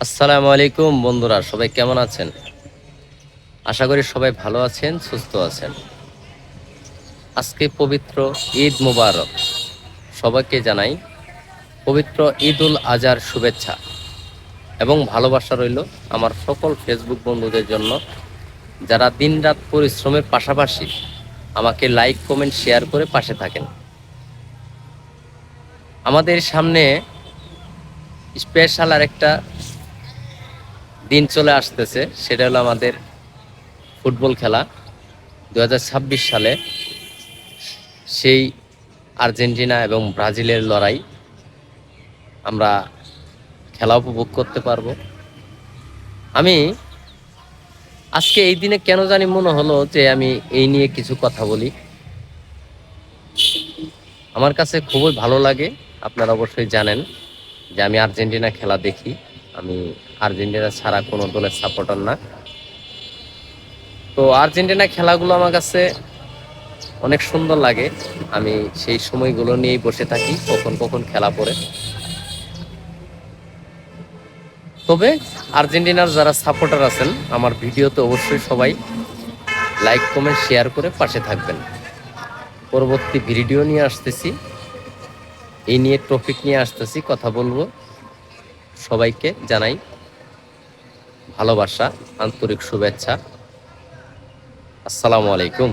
আসসালামু আলাইকুম বন্ধুরা, সবাই কেমন আছেন? আশা করি সবাই ভালো আছেন, সুস্থ আছেন। আজকে পবিত্র ঈদ মোবারক। সবাইকে জানাই পবিত্র ঈদ উল আজহার শুভেচ্ছা এবং ভালোবাসা রইল আমার সকল ফেসবুক বন্ধুদের জন্য, যারা দিনরাত পরিশ্রমের পাশাপাশি আমাকে লাইক, কমেন্ট, শেয়ার করে পাশে থাকেন। আমাদের সামনে স্পেশাল আর একটা দিন চলে আসতেছে, সেটা হলো আমাদের ফুটবল খেলা 2026 সালে, সেই আর্জেন্টিনা এবং ব্রাজিলের লড়াই আমরা খেলা উপভোগ করতে পারবো। আমি আজকে এই দিনে কেন জানি মনে হলো যে আমি এই নিয়ে কিছু কথা বলি। আমার কাছে খুবই ভালো লাগে। আপনারা অবশ্যই জানেন যে আমি আর্জেন্টিনা খেলা দেখি। আমি আর্জেন্টিনা ছাড়া কোনো দলের সাপোর্টার না। তো আর্জেন্টিনা খেলাগুলো আমার কাছে অনেক সুন্দর লাগে। আমি সেই সময়গুলো নিয়েই বসে থাকি, কখন কখন খেলা পড়ে। তবে আর্জেন্টিনার যারা সাপোর্টার আছেন, আমার ভিডিওতে অবশ্যই সবাই লাইক, কমেন্ট, শেয়ার করে পাশে থাকবেন। পরবর্তী ভিডিও নিয়ে আসতেছি, এই নিয়ে টপিক নিয়ে আসতেছি, কথা বলবো। সবাইকে জানাই ভালোবাসা, আন্তরিক শুভেচ্ছা। আসসালামু আলাইকুম।